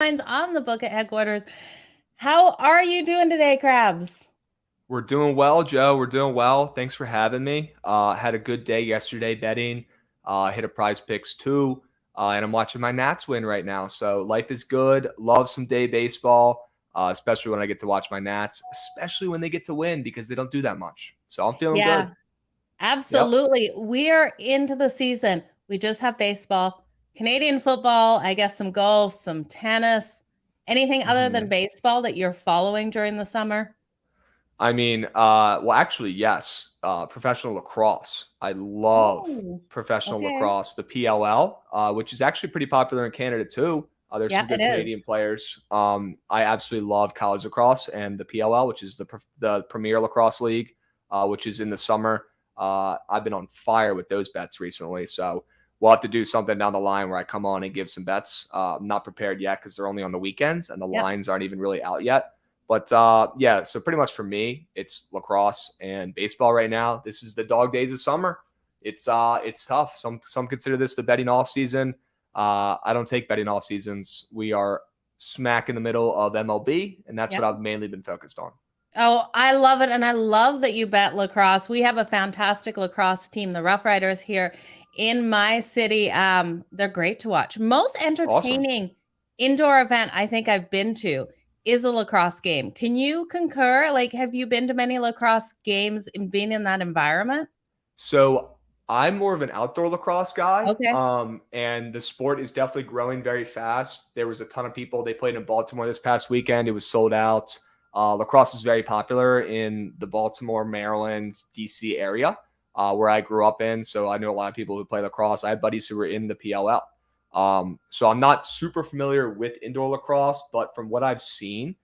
On the book at headquarters. How are you doing today, Krabs? We're doing well, Joe. We're doing well. Thanks for having me. Had a good day yesterday betting. Hit a prize picks too. And I'm watching my Nats win right now. So life is good. Love some day baseball, especially when I get to watch my Nats, especially when they get to win because they don't do that much. So I'm feeling good. Yeah, Yep. absolutely. We are into the season. We just have baseball, Canadian football, I guess some golf, some tennis. Anything other than hmm baseball that you're following during the summer? Well, actually, yes. Professional lacrosse. I love Oh, professional okay. lacrosse, the PLL, which is actually pretty popular in Canada too. There's Yeah, some it good Canadian is. players. I absolutely love college lacrosse and the PLL, which is the Premier Lacrosse League, which is in the summer. I've been on fire with those bets recently, so we'll have to do something down the line where I come on and give some bets. I'm not prepared yet because they're only on the weekends and the Yep. lines aren't even really out yet. But yeah, so pretty much for me, it's lacrosse and baseball right now. This is the dog days of summer. It's tough. Some consider this the betting off season. I don't take betting off seasons. We are smack in the middle of MLB, and that's what Yep. I've mainly been focused on. Oh, I love it. And I love that you bet lacrosse. We have a fantastic lacrosse team, the Rough Riders here in my city. They're great to watch. Most Awesome. entertaining indoor event I think I've been to is a lacrosse game. Can you concur? Like, have you been to many lacrosse games and been in that environment? So I'm more of an outdoor lacrosse guy, Okay. and the sport is definitely growing very fast. There was a ton of people. They played in Baltimore this past weekend. It was sold out. Lacrosse is very popular in the Baltimore, Maryland, DC area, where I grew up in. So I know a lot of people who play lacrosse. I have buddies who were in the PLL. So I'm not super familiar with indoor lacrosse, but from what I've seen,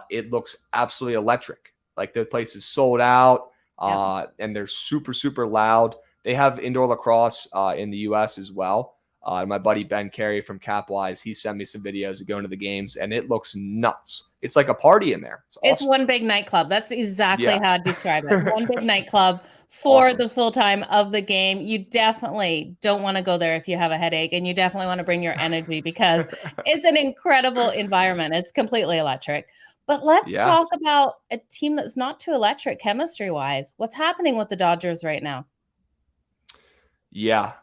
it looks absolutely electric. Like the place is sold out, Yep. and they're super, super loud. They have indoor lacrosse in the U.S. as well. My buddy Ben Carey from Capwise, he sent me some videos of going to the games, and it looks nuts. It's like a party in there. It's It's awesome. one big nightclub. That's exactly Yeah. how I'd describe it. One big nightclub for Awesome. the full time of the game. You definitely don't want to go there if you have a headache, and you definitely want to bring your energy because it's an incredible environment. It's completely electric. But let's Yeah. talk about a team that's not too electric chemistry wise. What's happening with the Dodgers right now? Yeah.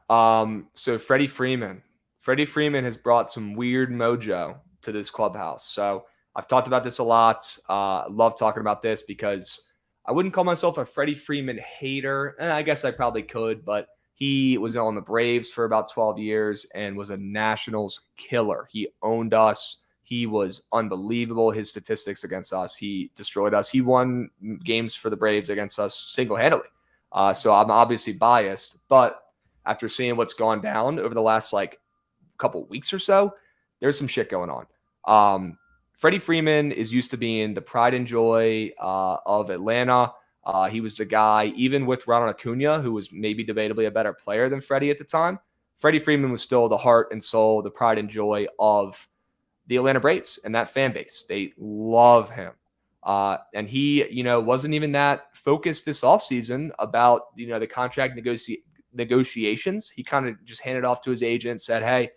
So Freddie Freeman. Freddie Freeman has brought some weird mojo to this clubhouse. So I've talked about this a lot. Love talking about this because I wouldn't call myself a Freddie Freeman hater. I guess I probably could, but he was on the Braves for about 12 years and was a Nationals killer. He owned us. He was unbelievable. His statistics against us, he destroyed us. He won games for the Braves against us single handedly. So I'm obviously biased, but after seeing what's gone down over the last like couple weeks or so, there's some shit going on. Freddie Freeman is used to being the pride and joy of Atlanta. He was the guy, even with Ronald Acuna, who was maybe debatably a better player than Freddie at the time. Freddie Freeman was still the heart and soul, the pride and joy of the Atlanta Braves and that fan base. They love him. And he, wasn't even that focused this offseason about, the contract negotiations. He kind of just handed off to his agent, said, hey,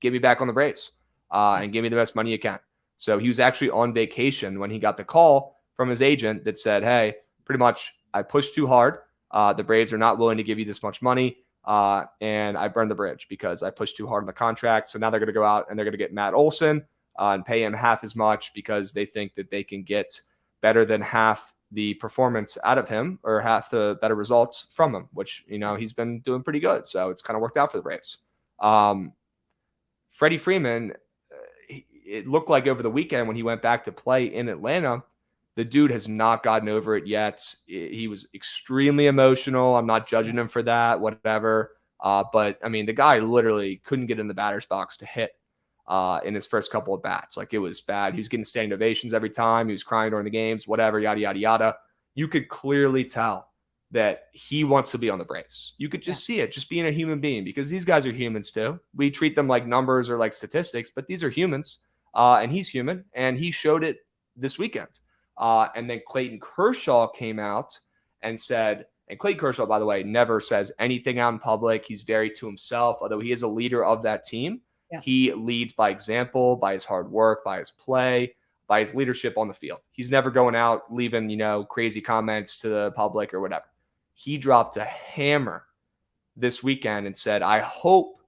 get me back on the Braves and give me the best money you can. So he was actually on vacation when he got the call from his agent that said, hey, pretty much I pushed too hard. The Braves are not willing to give you this much money. And I burned the bridge because I pushed too hard on the contract. So now they're going to go out and they're going to get Matt Olson and pay him half as much because they think that they can get better than half the performance out of him or half the better results from him, which, he's been doing pretty good. So it's kind of worked out for the Braves. Freddie Freeman, it looked like over the weekend when he went back to play in Atlanta, the dude has not gotten over it yet. He was extremely emotional. I'm not judging him for that, whatever. But I mean, the guy literally couldn't get in the batter's box to hit in his first couple of bats. Like it was bad. He was getting standing ovations every time. He was crying during the games, whatever, yada, yada, yada. You could clearly tell that he wants to be on the Braves. You could Yeah. just see it, just being a human being, because these guys are humans too. We treat them like numbers or like statistics, but these are humans, and he's human, and he showed it this weekend. And then Clayton Kershaw came out and said, and Clayton Kershaw, by the way, never says anything out in public. He's very to himself, although he is a leader of that team. Yeah. He leads by example, by his hard work, by his play, by his leadership on the field. He's never going out leaving, crazy comments to the public or whatever. He dropped a hammer this weekend and said, I hope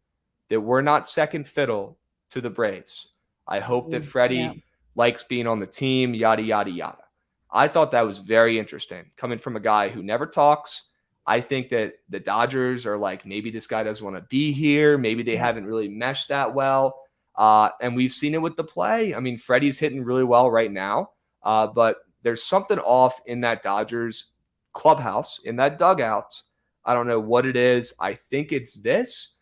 that we're not second fiddle to the Braves. I hope that Freddie likes being on the team, yada, yada, yada. I thought that was very interesting coming from a guy who never talks. I think that the Dodgers are like, maybe this guy doesn't want to be here. Maybe they haven't really meshed that well. And we've seen it with the play. I mean, Freddie's hitting really well right now, but there's something off in that Dodgers clubhouse, in that dugout. I don't know what it is. I think it's this.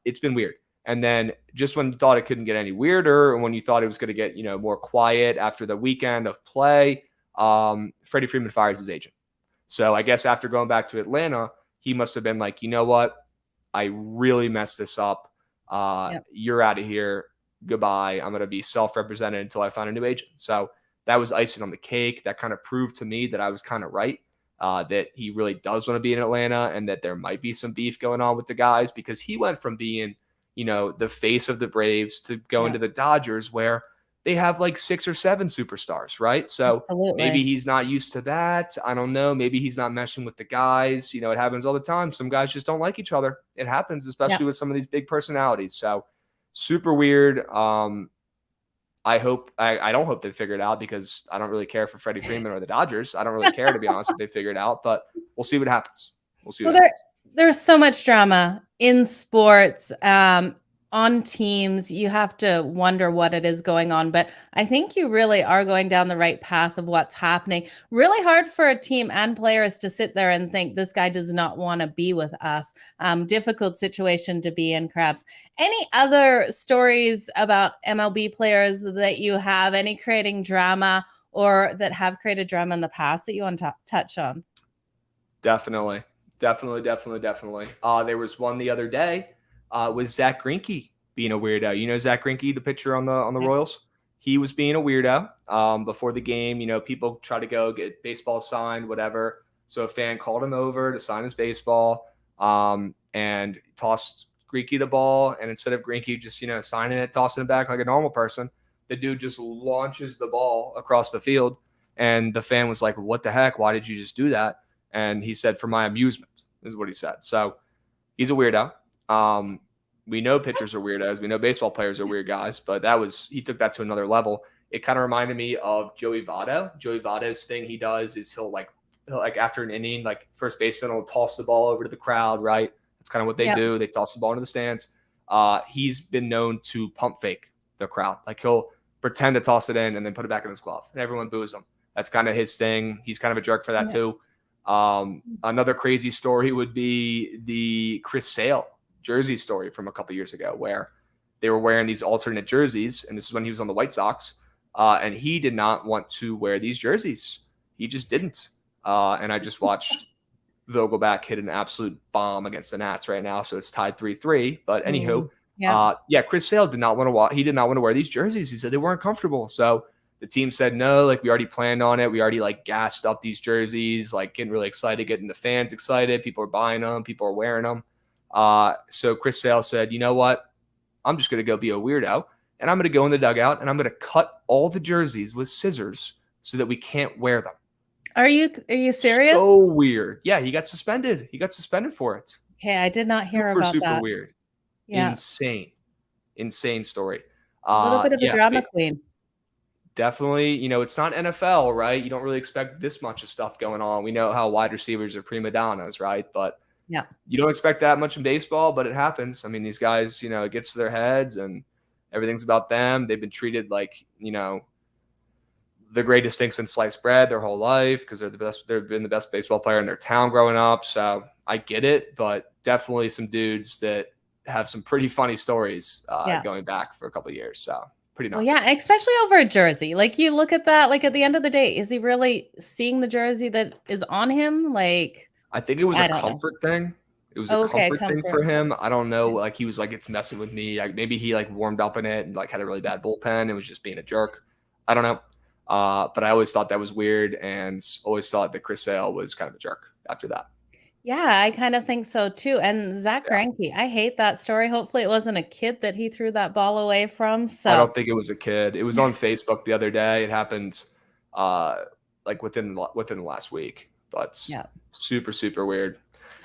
It's been weird. And then just when you thought it couldn't get any weirder, and when you thought it was going to get, more quiet after the weekend of play, Freddie Freeman fires his agent. So I guess after going back to Atlanta, he must have been like, you know what? I really messed this up. You're out of here. Goodbye. I'm going to be self-represented until I find a new agent. So that was icing on the cake. That kind of proved to me that I was kind of right, that he really does want to be in Atlanta and that there might be some beef going on with the guys, because he went from being, the face of the Braves to going to the Dodgers, where they have like 6 or 7 superstars, right? So maybe he's not used to that. I don't know. Maybe he's not meshing with the guys. It happens all the time. Some guys just don't like each other. It happens, especially with some of these big personalities. So super weird. I don't hope they figure it out, because I don't really care for Freddie Freeman or the Dodgers. I don't really care, to be honest, if they figure it out, but we'll see what happens. There's so much drama in sports, on teams. You have to wonder what it is going on, but I think you really are going down the right path of what's happening. Really hard for a team and players to sit there and think this guy does not want to be with us. Difficult situation to be in, Krabs. Any other stories about MLB players that you have, any creating drama or that have created drama in the past that you want to touch on? Definitely. There was one the other day with Zach Greinke being a weirdo. Zach Greinke, the pitcher on the Royals? He was being a weirdo before the game. People try to go get baseball signed, whatever. So a fan called him over to sign his baseball and tossed Greinke the ball. And instead of Greinke just, signing it, tossing it back like a normal person, the dude just launches the ball across the field. And the fan was like, what the heck? Why did you just do that? And he said, for my amusement, is what he said. So he's a weirdo. We know pitchers are weirdos. We know baseball players are weird guys, but he took that to another level. It kind of reminded me of Joey Votto. Joey Votto's thing he does is he'll after an inning, like first baseman will toss the ball over to the crowd, right? That's kind of what they do. They toss the ball into the stands. He's been known to pump fake the crowd. Like he'll pretend to toss it in and then put it back in his glove, and everyone boos him. That's kind of his thing. He's kind of a jerk for that too. Another crazy story would be the Chris Sale jersey story from a couple years ago, where they were wearing these alternate jerseys, and this is when he was on the White Sox, and he did not want to wear these jerseys. He just didn't. And I just watched Vogelback hit an absolute bomb against the Nats right now, so it's tied 3-3. But anywho, Chris Sale did not want to wear these jerseys. He said they weren't comfortable. So the team said no, like we already planned on it. We already gassed up these jerseys, getting really excited, getting the fans excited. People are buying them. People are wearing them. So Chris Sale said, you know what? I'm just going to go be a weirdo, and I'm going to go in the dugout, and I'm going to cut all the jerseys with scissors so that we can't wear them. Are you serious? So weird. Yeah, he got suspended. He got suspended for it. Okay, I did not hear about that. Super weird. Yeah. Insane story. A little bit of a drama queen. Definitely, it's not NFL, right? You don't really expect this much of stuff going on. We know how wide receivers are prima donnas, right? But you don't expect that much in baseball, but it happens. I mean, these guys, it gets to their heads and everything's about them. They've been treated like, the greatest thing since sliced bread their whole life because they're the best. They've been the best baseball player in their town growing up. So I get it, but definitely some dudes that have some pretty funny stories going back for a couple of years. So pretty nuts. Well, yeah, especially over a jersey. You look at that, at the end of the day, is he really seeing the jersey that is on him? I think it was a comfort thing. It was a comfort thing for him. I don't know. He was it's messing with me. Maybe he warmed up in it and had a really bad bullpen and was just being a jerk. I don't know. But I always thought that was weird and always thought that Chris Sale was kind of a jerk after that. Yeah, I kind of think so too. And Zach Yeah. Greinke, I hate that story. Hopefully it wasn't a kid that he threw that ball away from. I So don't think it was a kid. It was on Facebook the other day. It happened like within the last week, but yeah, super, super weird.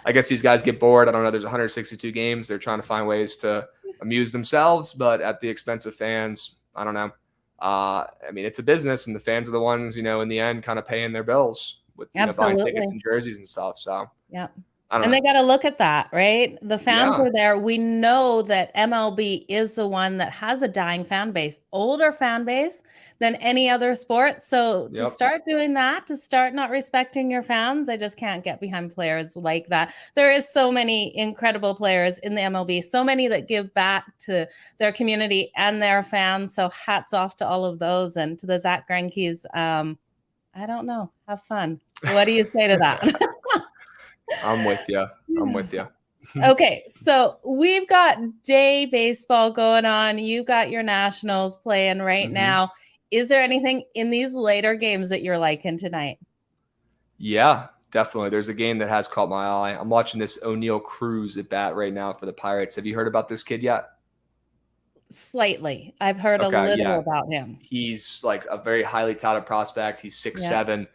I guess these guys get bored. I don't know. There's 162 games. They're trying to find ways to amuse themselves, but at the expense of fans. I don't know. I mean, it's a business, and the fans are the ones, in the end, kind of paying their bills with, buying tickets absolutely. and jerseys and stuff. So Yeah. I don't And they know. got to look at that, right? The fans Yeah. are there. We know that MLB is the one that has a dying fan base, older fan base than any other sport. So to Yep. start doing that, to start not respecting your fans, I just can't get behind players like that. There is so many incredible players in the MLB, so many that give back to their community and their fans. So hats off to all of those and to the Zach Greinke's. I don't know. Have fun. What do you say to that? I'm with you. I'm with you. Okay, so we've got day baseball going on. You got your Nationals playing right now. Is there anything in these later games that you're liking tonight? Yeah, definitely. There's a game that has caught my eye. I'm watching this O'Neal Cruz at bat right now for the Pirates. Have you heard about this kid yet? Slightly. I've heard a Okay, little yeah. about him. He's like a very highly touted prospect. He's Yeah. 6'7".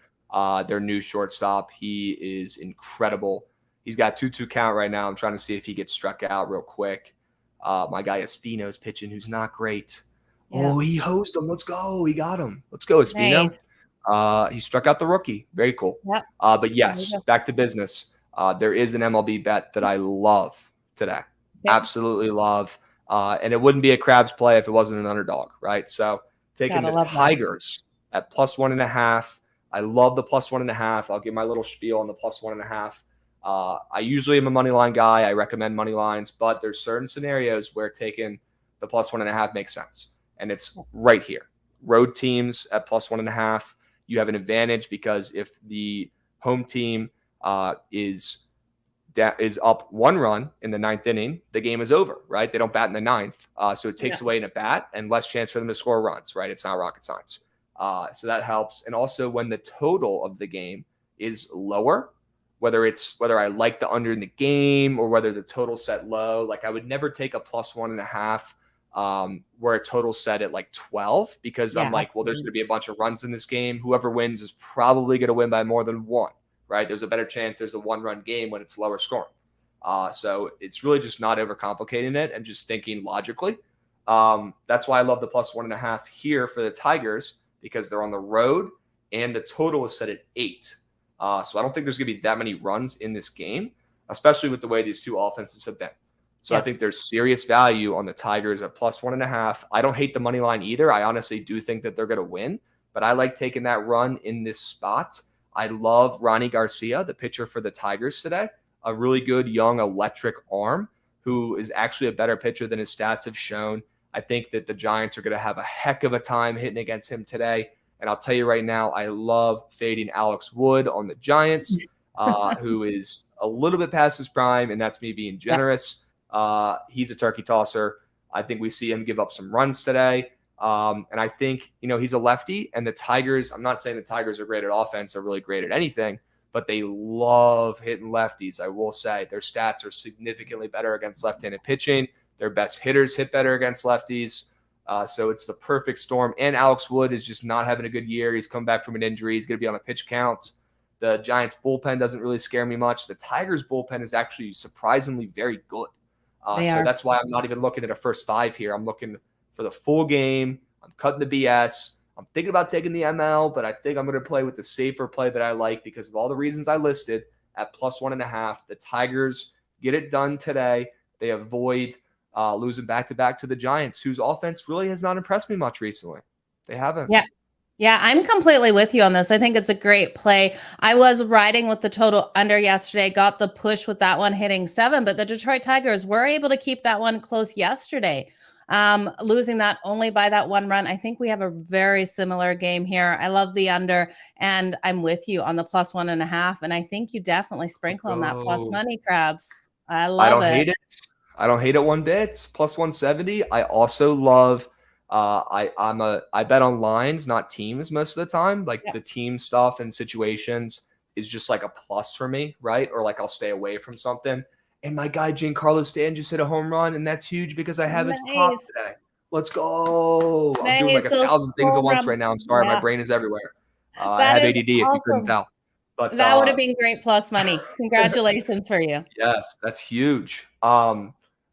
Their new shortstop. He is incredible. He's got 2-2 count right now. I'm trying to see if he gets struck out real quick. My guy Espino's pitching, who's not great. Yeah. Oh, he hosed him. Let's go. He got him. Let's go, Espino. Nice. He struck out the rookie. Very cool. Yep. But There you yes, go. back to business. There is an MLB bet that I love today. Okay. Absolutely love. And it wouldn't be a Krabs play if it wasn't an underdog, right? So taking Gotta the love that. Tigers at +1.5. I love the +1.5. I'll give my little spiel on the +1.5. I usually am a money line guy. I recommend money lines, but there's certain scenarios where taking the +1.5 makes sense. And it's right here. Road teams at +1.5. You have an advantage because if the home team is up 1 run in the 9th inning, the game is over, right? They don't bat in the 9th. So it takes away in a bat and less chance for them to score runs, right? It's not rocket science. So that helps. And also when the total of the game is lower, whether I like the under in the game or whether the total set low, like I would never take a +1.5 where a total set at like 12 because I'm like, well, there's going to be a bunch of runs in this game. Whoever wins is probably going to win by more than one, right? There's a better chance there's a 1-run game when it's lower scoring. So it's really just not overcomplicating it and just thinking logically. That's why I love the +1.5 here for the Tigers because they're on the road and the total is set at 8. So I don't think there's going to be that many runs in this game, especially with the way these two offenses have been. So I think there's serious value on the Tigers at +1.5. I don't hate the money line either. I honestly do think that they're going to win, but I like taking that run in this spot. I love Ronnie Garcia, the pitcher for the Tigers today, a really good young electric arm who is actually a better pitcher than his stats have shown. I think that the Giants are going to have a heck of a time hitting against him today. And I'll tell you right now, I love fading Alex Wood on the Giants, who is a little bit past his prime, and that's me being generous. He's a turkey tosser. I think we see him give up some runs today. And I think, he's a lefty, and the Tigers, I'm not saying the Tigers are great at offense or really great at anything, but they love hitting lefties. I will say their stats are significantly better against left-handed pitching. Their best hitters hit better against lefties. So it's the perfect storm. And Alex Wood is just not having a good year. He's come back from an injury. He's going to be on a pitch count. The Giants bullpen doesn't really scare me much. The Tigers bullpen is actually surprisingly very good. So that's why I'm not even looking at a first 5 here. I'm looking for the full game. I'm cutting the BS. I'm thinking about taking the ML, but I think I'm going to play with the safer play that I like because of all the reasons I listed at +1.5. The Tigers get it done today. They avoid losing back-to-back to the Giants, whose offense really has not impressed me much recently. They haven't. Yeah, I'm completely with you on this. I think it's a great play. I was riding with the total under yesterday, got the push with that one hitting 7, but the Detroit Tigers were able to keep that one close yesterday, losing that only by that 1 run. I think we have a very similar game here. I love the under, and I'm with you on the +1.5, and I think you definitely sprinkle on that plus money, Krabs. I love it. Hate it. I don't hate it one bit. +170. I also love I bet on lines, not teams most of the time, like the team stuff and situations. is just like a plus for me, right? Or like I'll stay away from something. And my guy Giancarlo Stanton just hit a home run, and that's huge because I have his prop Nice. today. Let's go. I'm doing like Nice. a So thousand things at home once run. right now. I'm sorry, my Yeah, brain is everywhere. I that have is ADD if you couldn't awesome. tell. But That would have been great plus money. Congratulations for you. yes, that's huge. But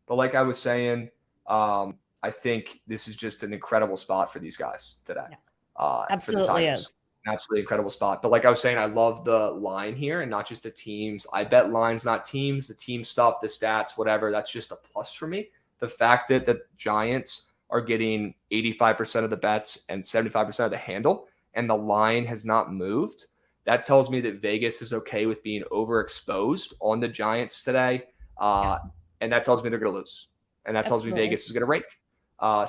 like I was saying, I think this is just an incredible spot for these guys today. Yeah, For the absolutely Tigers. is. An absolutely incredible spot. But like I was saying, I love the line here and not just the teams. I bet lines, not teams. The team stuff, the stats, whatever, that's just a plus for me. The fact that the Giants are getting 85% of the bets and 75% of the handle, and the line has not moved, that tells me that Vegas is okay with being overexposed on the Giants today. And that tells me they're going to lose. And that tells me Absolutely. Vegas is going to rake.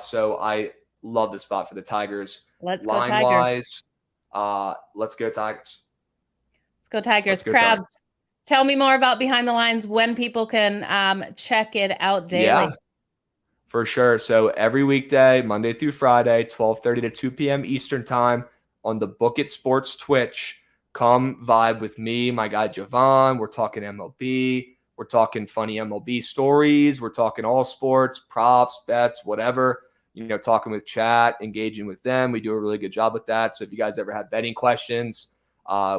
So I love the spot for the Tigers. Let's go Line Tigers. wise, let's go Tigers. Let's go Tigers. Let's go Krabs, Tigers. tell me more about Behind the Lines, when people can check it out daily. Yeah, for sure. So every weekday, Monday through Friday, 12:30 to 2 p.m. Eastern time on the Book It Sports Twitch. Come vibe with me, my guy Javon. We're talking MLB. We're talking funny MLB stories. We're talking all sports, props, bets, whatever. Talking with chat, engaging with them. We do a really good job with that. So if you guys ever have betting questions,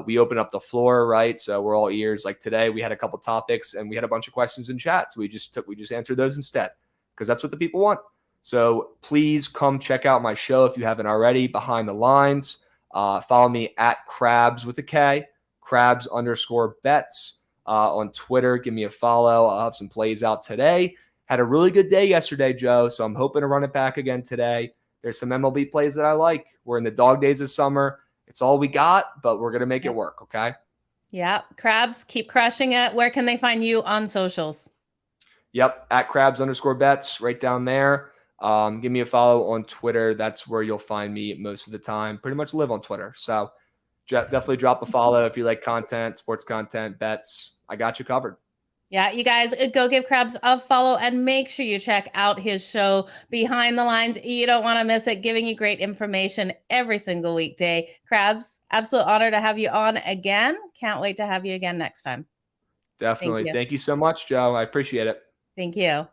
we open up the floor, right? So we're all ears. Like today, we had a couple topics and we had a bunch of questions in chat. So we just answered those instead because that's what the people want. So please come check out my show if you haven't already, Behind the Lines. Follow me at Krabs with a K, Krabs_bets on Twitter. Give me a follow. I'll have some plays out today. Had a really good day yesterday, Joe, so I'm hoping to run it back again today. There's some MLB plays that I like. We're in the dog days of summer. It's all we got, but we're going to make it work, okay? Yeah. Krabs, keep crushing it. Where can they find you on socials? Yep, at Krabs_bets right down there. Give me a follow on Twitter. That's where you'll find me most of the time. Pretty much live on Twitter. So definitely drop a follow if you like content, sports content, bets. I got you covered. Yeah, you guys go give Krabs a follow and make sure you check out his show, Behind the Lines. You don't want to miss it, giving you great information every single weekday. Krabs, absolute honor to have you on again. Can't wait to have you again next time. Definitely. Thank you so much, Joe. I appreciate it. Thank you.